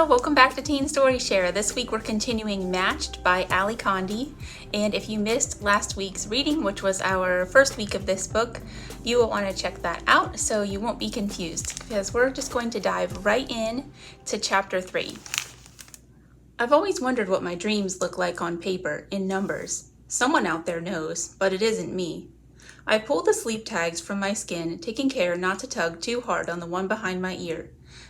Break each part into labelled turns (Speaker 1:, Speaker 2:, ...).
Speaker 1: Hello, welcome back to Teen Story Share. This week we're continuing Matched by Condie. And if you missed last week's reading, which was our first week of this book, you will want to check that out so you won't be confused, because we're just going to dive right in to chapter 3. I've always wondered what my dreams look like on paper, in numbers. Someone out there knows, but it isn't me. I pulled the sleep tags from my skin, taking care not to tug too hard on the one behind my ear.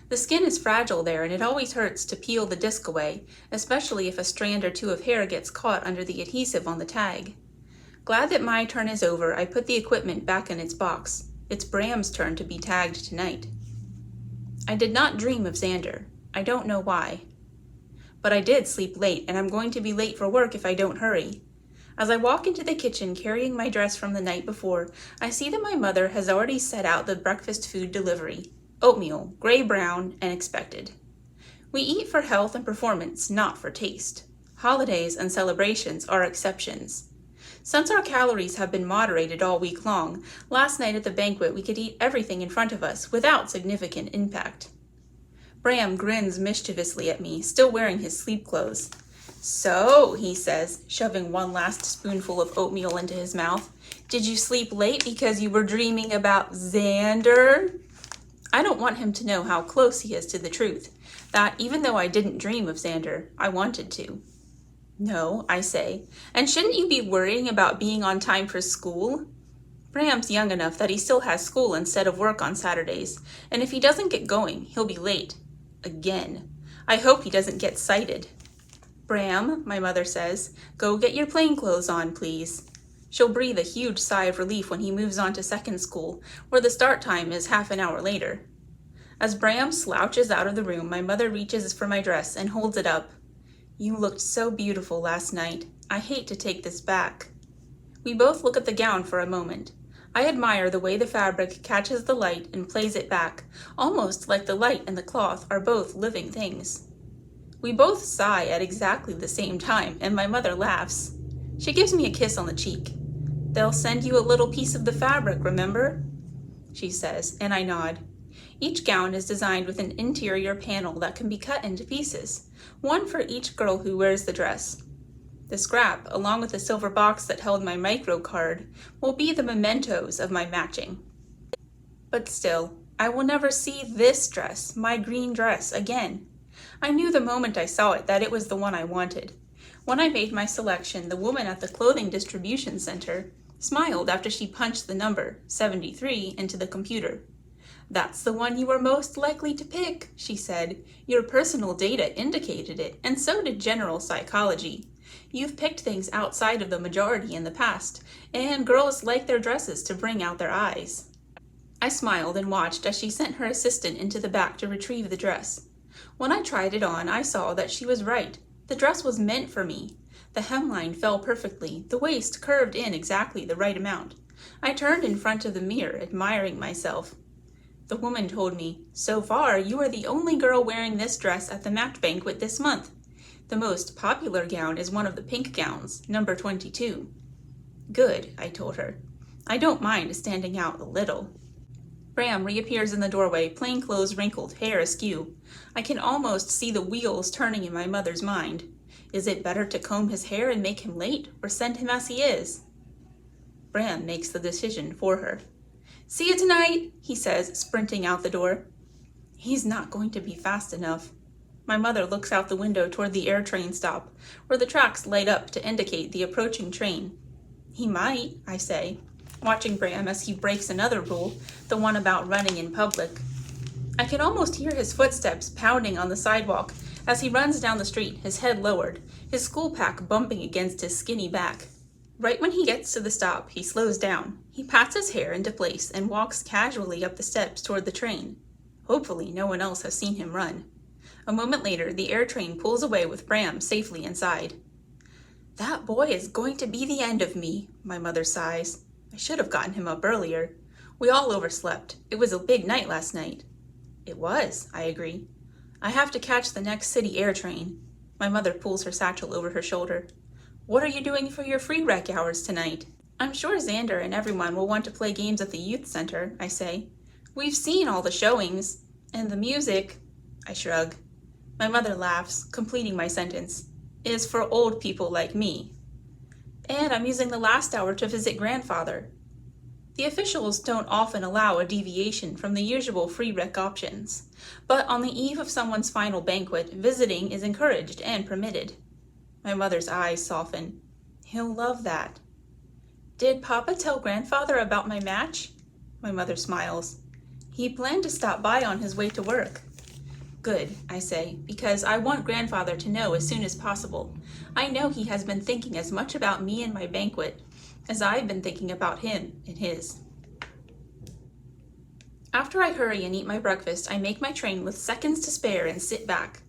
Speaker 1: The skin is fragile there, and it always hurts to peel the disc away, especially if a strand or two of hair gets caught under the adhesive on the tag. Glad that my turn is over, I put the equipment back in its box. It's Bram's turn to be tagged tonight. I did not dream of Xander. I don't know why. But I did sleep late, and I'm going to be late for work if I don't hurry. As I walk into the kitchen carrying my dress from the night before, I see that my mother has already set out the breakfast food delivery. Oatmeal, gray-brown, and expected. We eat for health and performance, not for taste. Holidays and celebrations are exceptions. Since our calories have been moderated all week long, last night at the banquet we could eat everything in front of us without significant impact. Bram grins mischievously at me, still wearing his sleep clothes. "So," he says, shoving one last spoonful of oatmeal into his mouth, "did you sleep late because you were dreaming about Xander?" I don't want him to know how close he is to the truth, that even though I didn't dream of Xander, I wanted to. "No," I say, "and shouldn't you be worrying about being on time for school?" Bram's young enough that he still has school instead of work on Saturdays, and if he doesn't get going, he'll be late. Again. I hope he doesn't get sighted. "Bram," my mother says, "go get your plain clothes on, please." She'll breathe a huge sigh of relief when he moves on to second school, where the start time is half an hour later. As Bram slouches out of the room, my mother reaches for my dress and holds it up. "You looked so beautiful last night. I hate to take this back." We both look at the gown for a moment. I admire the way the fabric catches the light and plays it back, almost like the light and the cloth are both living things. We both sigh at exactly the same time, and my mother laughs. She gives me a kiss on the cheek. "They'll send you a little piece of the fabric, remember?" she says, and I nod. Each gown is designed with an interior panel that can be cut into pieces, one for each girl who wears the dress. The scrap, along with the silver box that held my micro card, will be the mementos of my matching. But still, I will never see this dress, my green dress, again. I knew the moment I saw it that it was the one I wanted. When I made my selection, the woman at the clothing distribution center smiled after she punched the number, 73, into the computer. "That's the one you were most likely to pick," she said. "Your personal data indicated it, and so did general psychology. You've picked things outside of the majority in the past, and girls like their dresses to bring out their eyes." I smiled and watched as she sent her assistant into the back to retrieve the dress. When I tried it on, I saw that she was right. The dress was meant for me. The hemline fell perfectly, the waist curved in exactly the right amount. I turned in front of the mirror, admiring myself. The woman told me, "So far, you are the only girl wearing this dress at the match banquet this month. The most popular gown is one of the pink gowns, number 22. "Good," I told her. "I don't mind standing out a little." Bram reappears in the doorway, plainclothes wrinkled, hair askew. I can almost see the wheels turning in my mother's mind. Is it better to comb his hair and make him late, or send him as he is? Bram makes the decision for her. "See you tonight," he says, sprinting out the door. He's not going to be fast enough. My mother looks out the window toward the air train stop, where the tracks light up to indicate the approaching train. "He might," I say, watching Bram as he breaks another rule, the one about running in public. I can almost hear his footsteps pounding on the sidewalk as he runs down the street, his head lowered, his school pack bumping against his skinny back. Right when he gets to the stop, he slows down. He pats his hair into place and walks casually up the steps toward the train. Hopefully no one else has seen him run. A moment later, the air train pulls away with Bram safely inside. "That boy is going to be the end of me," my mother sighs. I should have gotten him up earlier. We all overslept. It was a big night last night. It was, I agree. I have to catch the next city air train. My mother pulls her satchel over her shoulder. "What are you doing for your free rec hours tonight?" "I'm sure Xander and everyone will want to play games at the youth center," I say. "We've seen all the showings. And the music." I shrug. My mother laughs, completing my sentence. Is for old people like me. And I'm using the last hour to visit grandfather. The officials don't often allow a deviation from the usual free rec options, but on the eve of someone's final banquet, visiting is encouraged and permitted. My mother's eyes soften. He'll love that. Did Papa tell grandfather about my match? My mother smiles. He planned to stop by on his way to work. Good, I say, because I want grandfather to know as soon as possible. I know he has been thinking as much about me and my banquet as I've been thinking about him and his. After I hurry and eat my breakfast, I make my train with seconds to spare and sit back.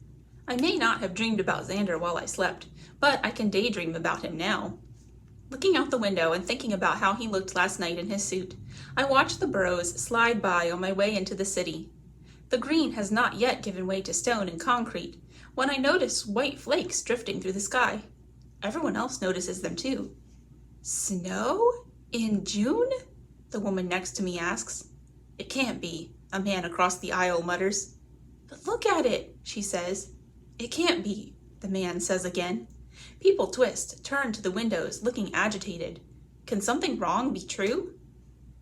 Speaker 1: I may not have dreamed about Xander while I slept, but I can daydream about him now. Looking out the window and thinking about how he looked last night in his suit, I watch the burros slide by on my way into the city. The green has not yet given way to stone and concrete when I notice white flakes drifting through the sky. Everyone else notices them too. Snow? In June? The woman next to me asks. It can't be, a man across the aisle mutters. But look at it, she says. It can't be, the man says again. People twist, turn to the windows, looking agitated. Can something wrong be true?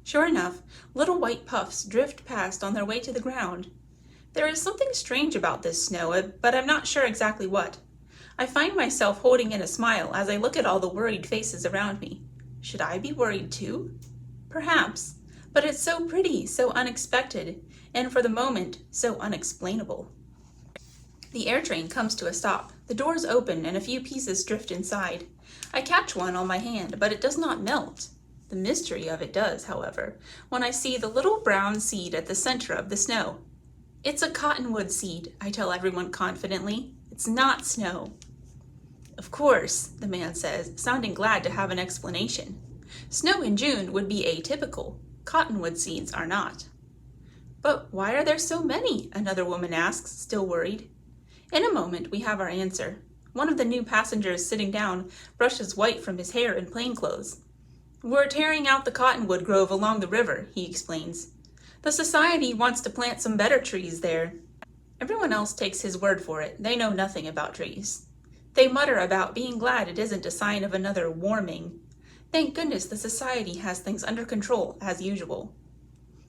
Speaker 1: Sure enough, little white puffs drift past on their way to the ground. There is something strange about this snow, but I'm not sure exactly what. I find myself holding in a smile as I look at all the worried faces around me. Should I be worried too? Perhaps, but it's so pretty, so unexpected, and for the moment, so unexplainable. The air train comes to a stop. The doors open and a few pieces drift inside. I catch one on my hand, but it does not melt. The mystery of it does, however, when I see the little brown seed at the center of the snow. It's a cottonwood seed, I tell everyone confidently. It's not snow. Of course, the man says, sounding glad to have an explanation. Snow in June would be atypical. Cottonwood seeds are not. But why are there so many? Another woman asks, still worried. In a moment, we have our answer. One of the new passengers sitting down brushes white from his hair in plainclothes. We're tearing out the cottonwood grove along the river, he explains. The society wants to plant some better trees there. Everyone else takes his word for it. They know nothing about trees. They mutter about being glad it isn't a sign of another warming. Thank goodness the society has things under control, as usual.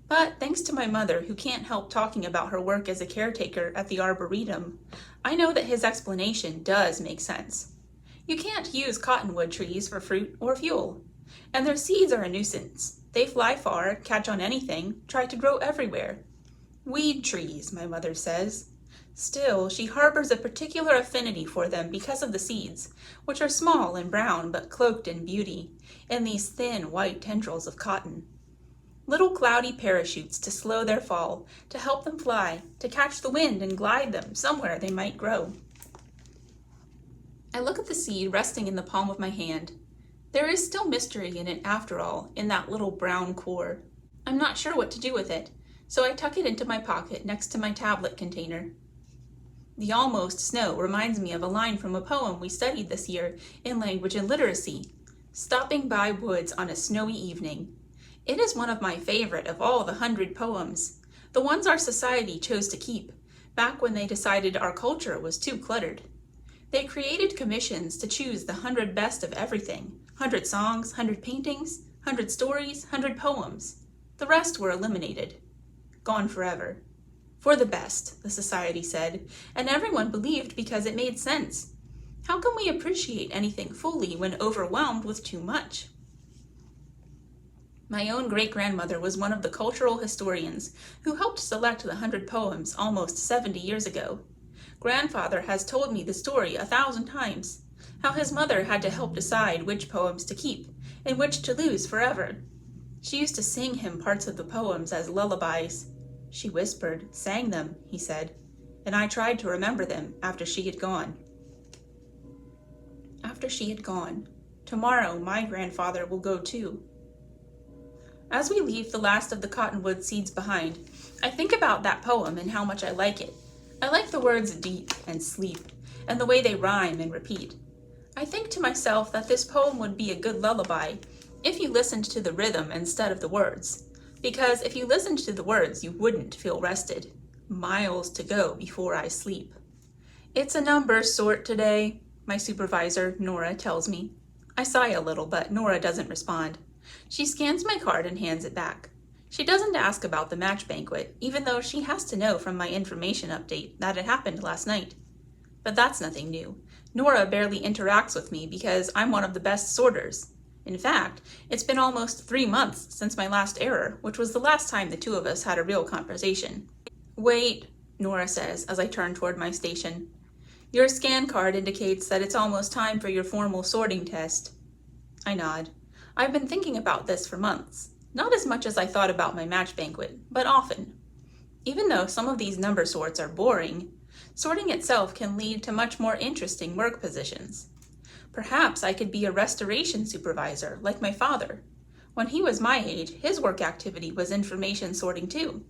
Speaker 1: But thanks to my mother, who can't help talking about her work as a caretaker at the Arboretum, I know that his explanation does make sense. You can't use cottonwood trees for fruit or fuel, and their seeds are a nuisance. They fly far, catch on anything, try to grow everywhere. Weed trees, my mother says. Still, she harbors a particular affinity for them because of the seeds, which are small and brown but cloaked in beauty, in these thin white tendrils of cotton. Little cloudy parachutes to slow their fall, to help them fly, to catch the wind and glide them somewhere they might grow. I look at the seed resting in the palm of my hand. There is still mystery in it after all, in that little brown core. I'm not sure what to do with it, so I tuck it into my pocket next to my tablet container. The almost snow reminds me of a line from a poem we studied this year in language and literacy, Stopping by Woods on a Snowy Evening. It is one of my favorite of all the 100 poems, the ones our society chose to keep, back when they decided our culture was too cluttered. They created commissions to choose the 100 best of everything, 100 songs, 100 paintings, 100 stories, 100 poems. The rest were eliminated. Gone forever. For the best, the society said, and everyone believed because it made sense. How can we appreciate anything fully when overwhelmed with too much? My own great-grandmother was one of the cultural historians who helped select the 100 poems almost 70 years ago. Grandfather has told me the story 1,000 times, how his mother had to help decide which poems to keep and which to lose forever. She used to sing him parts of the poems as lullabies. She whispered, sang them, he said, and I tried to remember them after she had gone. After she had gone. Tomorrow my grandfather will go too. As we leave the last of the cottonwood seeds behind, I think about that poem and how much I like it. I like the words deep and sleep, and the way they rhyme and repeat. I think to myself that this poem would be a good lullaby if you listened to the rhythm instead of the words. Because if you listened to the words, you wouldn't feel rested. Miles to go before I sleep. It's a numbers sort today, my supervisor, Nora, tells me. I sigh a little, but Nora doesn't respond. She scans my card and hands it back. She doesn't ask about the match banquet, even though she has to know from my information update that it happened last night. But that's nothing new. Nora barely interacts with me because I'm one of the best sorters. In fact, it's been almost 3 months since my last error, which was the last time the two of us had a real conversation. Wait, Nora says as I turn toward my station. Your scan card indicates that it's almost time for your formal sorting test. I nod. I've been thinking about this for months. Not as much as I thought about my match banquet, but often. Even though some of these number sorts are boring, sorting itself can lead to much more interesting work positions. Perhaps I could be a restoration supervisor, like my father. When he was my age, his work activity was information sorting too.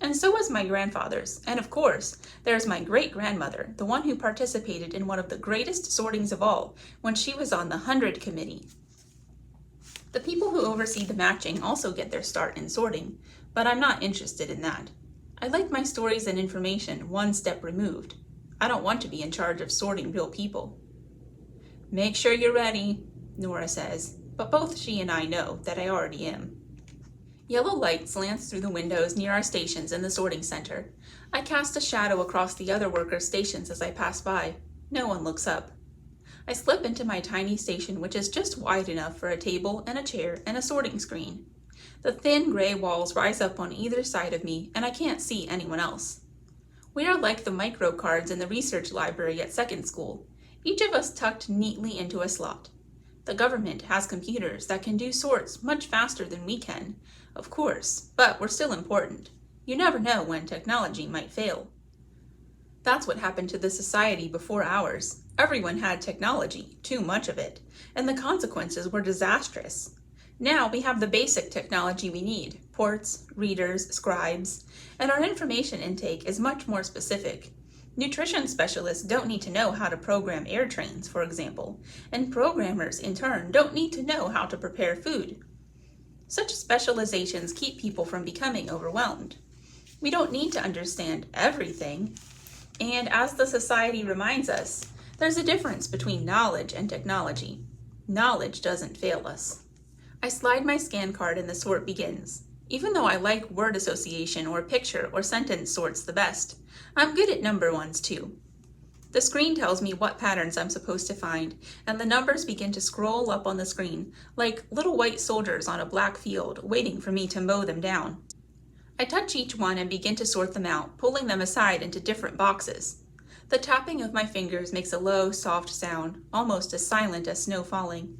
Speaker 1: And so was my grandfather's, and of course, there's my great-grandmother, the one who participated in one of the greatest sortings of all when she was on the 100 committee. The people who oversee the matching also get their start in sorting, but I'm not interested in that. I like my stories and information one step removed. I don't want to be in charge of sorting real people. Make sure you're ready, Nora says, but both she and I know that I already am. Yellow light slants through the windows near our stations in the sorting center. I cast a shadow across the other workers' stations as I pass by. No one looks up. I slip into my tiny station, which is just wide enough for a table and a chair and a sorting screen. The thin gray walls rise up on either side of me, and I can't see anyone else. We are like the micro cards in the research library at second school, each of us tucked neatly into a slot. The government has computers that can do sorts much faster than we can, of course, but we're still important. You never know when technology might fail. That's what happened to the society before ours. Everyone had technology, too much of it, and the consequences were disastrous. Now we have the basic technology we need, ports, readers, scribes, and our information intake is much more specific. Nutrition specialists don't need to know how to program air trains, for example, and programmers, in turn, don't need to know how to prepare food. Such specializations keep people from becoming overwhelmed. We don't need to understand everything, and as the society reminds us, there's a difference between knowledge and technology. Knowledge doesn't fail us. I slide my scan card and the sort begins. Even though I like word association or picture or sentence sorts the best, I'm good at number ones too. The screen tells me what patterns I'm supposed to find, and the numbers begin to scroll up on the screen like little white soldiers on a black field waiting for me to mow them down. I touch each one and begin to sort them out, pulling them aside into different boxes. The tapping of my fingers makes a low, soft sound, almost as silent as snow falling.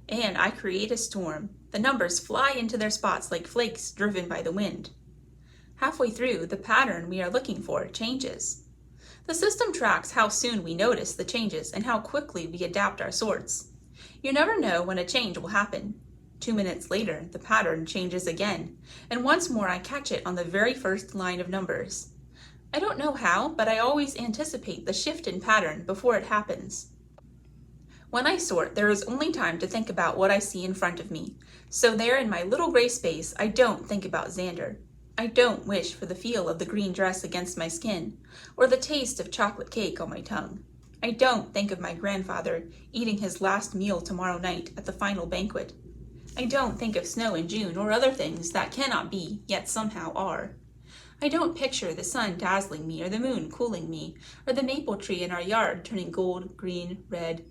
Speaker 1: And I create a storm. The numbers fly into their spots like flakes driven by the wind. Halfway through, the pattern we are looking for changes. The system tracks how soon we notice the changes and how quickly we adapt our sorts. You never know when a change will happen. 2 minutes later, the pattern changes again, and once more I catch it on the very first line of numbers. I don't know how, but I always anticipate the shift in pattern before it happens. When I sort, there is only time to think about what I see in front of me, so there in my little gray space, I don't think about Xander. I don't wish for the feel of the green dress against my skin, or the taste of chocolate cake on my tongue. I don't think of my grandfather eating his last meal tomorrow night at the final banquet. I don't think of snow in June or other things that cannot be, yet somehow are. I don't picture the sun dazzling me or the moon cooling me, or the maple tree in our yard turning gold, green, red.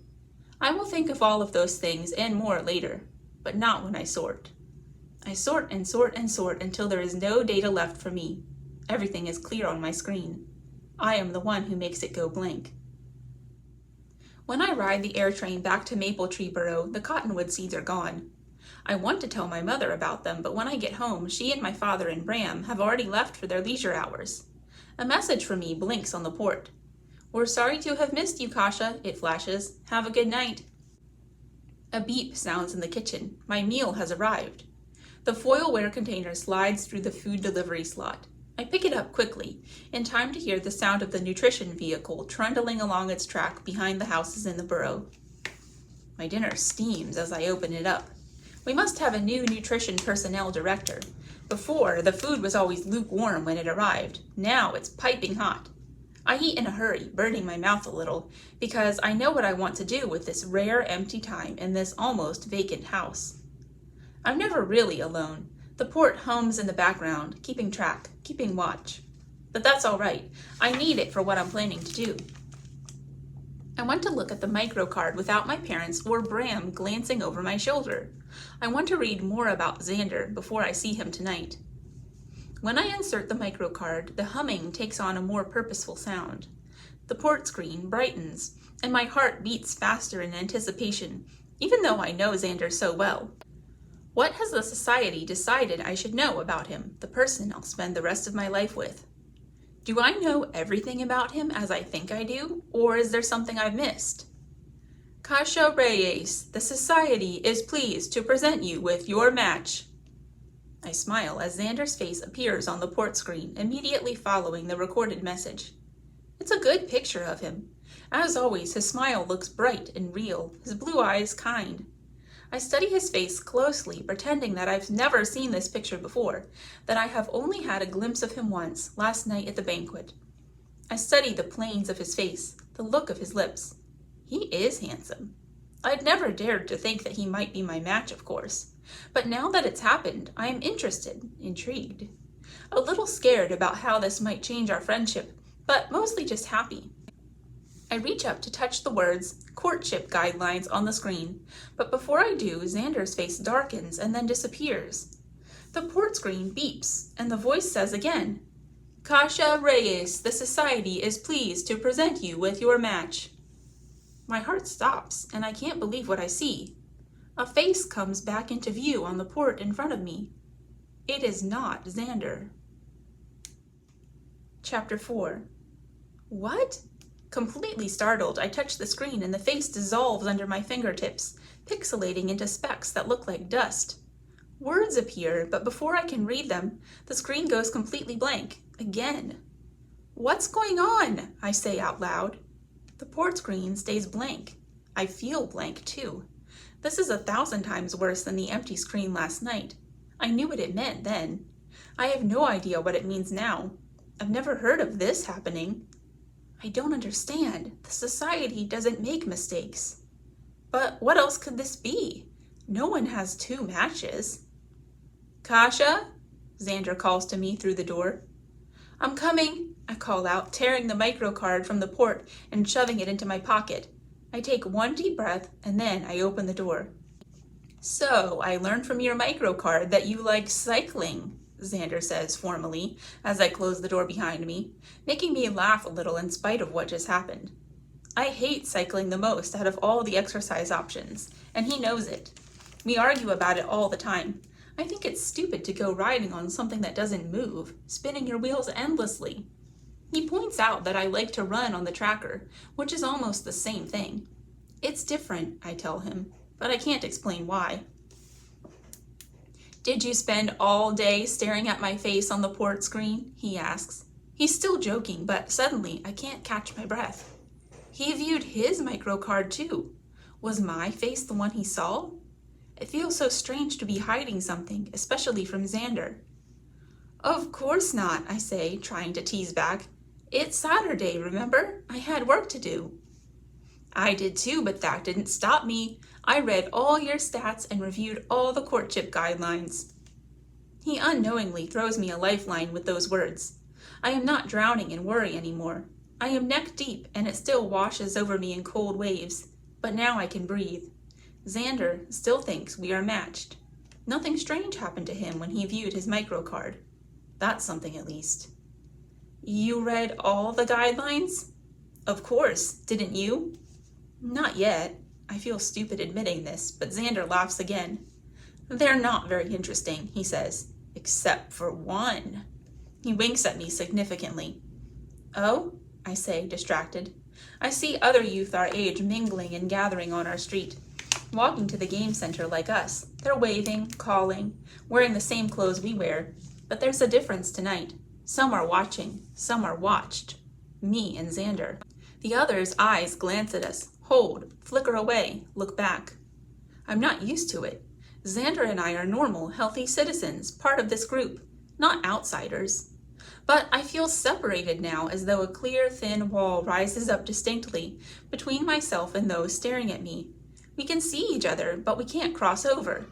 Speaker 1: I will think of all of those things and more later, but not when I sort. I sort and sort and sort until there is no data left for me. Everything is clear on my screen. I am the one who makes it go blank. When I ride the air train back to Maple Tree Burrow, the cottonwood seeds are gone. I want to tell my mother about them, but when I get home, she and my father and Bram have already left for their leisure hours. A message from me blinks on the port. "We're sorry to have missed you, Kasha," it flashes. "Have a good night." A beep sounds in the kitchen. My meal has arrived. The foilware container slides through the food delivery slot. I pick it up quickly, in time to hear the sound of the nutrition vehicle trundling along its track behind the houses in the burrow. My dinner steams as I open it up. We must have a new nutrition personnel director. Before, the food was always lukewarm when it arrived. Now it's piping hot. I eat in a hurry, burning my mouth a little, because I know what I want to do with this rare empty time in this almost vacant house. I'm never really alone. The port hums in the background, keeping track, keeping watch. But that's all right. I need it for what I'm planning to do. I want to look at the microcard without my parents or Bram glancing over my shoulder. I want to read more about Xander before I see him tonight. When I insert the microcard, the humming takes on a more purposeful sound. The port screen brightens, and my heart beats faster in anticipation, even though I know Xander so well. What has the society decided I should know about him, the person I'll spend the rest of my life with? Do I know everything about him as I think I do, or is there something I've missed? Kasha Reyes, the society is pleased to present you with your match. I smile as Xander's face appears on the port screen, immediately following the recorded message. It's a good picture of him. As always, his smile looks bright and real, his blue eyes kind. I study his face closely, pretending that I've never seen this picture before, that I have only had a glimpse of him once, last night at the banquet. I study the planes of his face, the look of his lips. He is handsome. I'd never dared to think that he might be my match, of course. But now that it's happened, I am interested, intrigued. A little scared about how this might change our friendship, but mostly just happy. I reach up to touch the words courtship guidelines on the screen, but before I do, Xander's face darkens and then disappears. The port screen beeps, and the voice says again, Kasha Reyes, the society is pleased to present you with your match. My heart stops, and I can't believe what I see. A face comes back into view on the port in front of me. It is not Xander. Chapter 4. What? Completely startled, I touch the screen and the face dissolves under my fingertips, pixelating into specks that look like dust. Words appear, but before I can read them, the screen goes completely blank, again. What's going on? I say out loud. The port screen stays blank. I feel blank too. This is 1,000 times worse than the empty screen last night. I knew what it meant then. I have no idea what it means now. I've never heard of this happening. I don't understand. The society doesn't make mistakes. But what else could this be? No one has 2 matches. Kasha? Xander calls to me through the door. I'm coming, I call out, tearing the microcard from the port and shoving it into my pocket. I take one deep breath and then I open the door. So, I learned from your microcard that you like cycling, Xander says formally as I close the door behind me, making me laugh a little in spite of what just happened. I hate cycling the most out of all the exercise options, and he knows it. We argue about it all the time. I think it's stupid to go riding on something that doesn't move, spinning your wheels endlessly. He points out that I like to run on the tracker, which is almost the same thing. It's different, I tell him, but I can't explain why. Did you spend all day staring at my face on the port screen? He asks. He's still joking, but suddenly I can't catch my breath. He viewed his microcard too. Was my face the one he saw? It feels so strange to be hiding something, especially from Xander. Of course not, I say, trying to tease back. It's Saturday, remember? I had work to do. I did too, but that didn't stop me. I read all your stats and reviewed all the courtship guidelines. He unknowingly throws me a lifeline with those words. I am not drowning in worry anymore. I am neck deep and it still washes over me in cold waves, but now I can breathe. Xander still thinks we are matched. Nothing strange happened to him when he viewed his microcard. That's something at least. You read all the guidelines? Of course, didn't you? Not yet. I feel stupid admitting this, but Xander laughs again. They're not very interesting, he says, except for one. He winks at me significantly. Oh? I say, distracted. I see other youth our age mingling and gathering on our street, walking to the game center like us. They're waving, calling, wearing the same clothes we wear, but there's a difference tonight. Some are watching, some are watched. Me and Xander. The others' eyes glance at us, hold, flicker away, look back. I'm not used to it. Xander and I are normal, healthy citizens, part of this group, not outsiders. But I feel separated now, as though a clear, thin wall rises up distinctly between myself and those staring at me. We can see each other, but we can't cross over.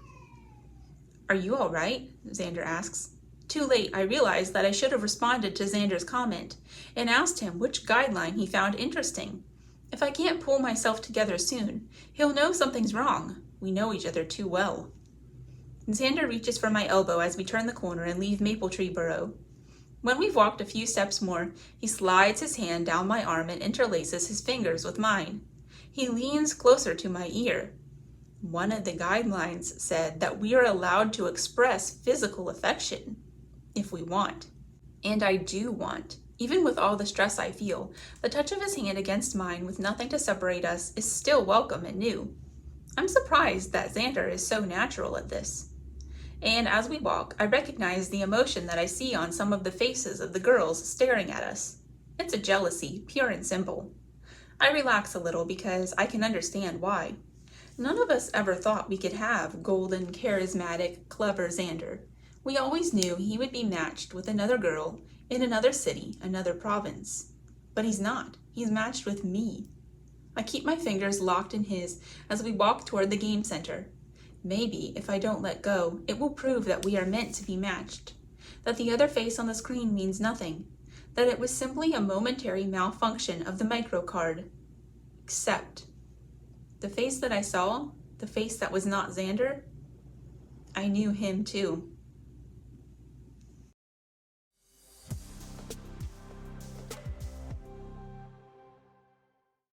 Speaker 1: "Are you all right?" Xander asks. Too late, I realize that I should have responded to Xander's comment and asked him which guideline he found interesting. If I can't pull myself together soon, he'll know something's wrong. We know each other too well. Xander reaches for my elbow as we turn the corner and leave Maple Tree Burrow. When we've walked a few steps more, he slides his hand down my arm and interlaces his fingers with mine. He leans closer to my ear. One of the guidelines said that we are allowed to express physical affection if we want. And I do want. Even with all the stress I feel, the touch of his hand against mine with nothing to separate us is still welcome and new. I'm surprised that Xander is so natural at this. And as we walk, I recognize the emotion that I see on some of the faces of the girls staring at us. It's a jealousy, pure and simple. I relax a little because I can understand why. None of us ever thought we could have golden, charismatic, clever Xander. We always knew he would be matched with another girl in another city, another province. But he's not. He's matched with me. I keep my fingers locked in his as we walk toward the game center. Maybe, if I don't let go, it will prove that we are meant to be matched. That the other face on the screen means nothing. That it was simply a momentary malfunction of the microcard. Except the face that I saw, the face that was not Xander, I knew him too.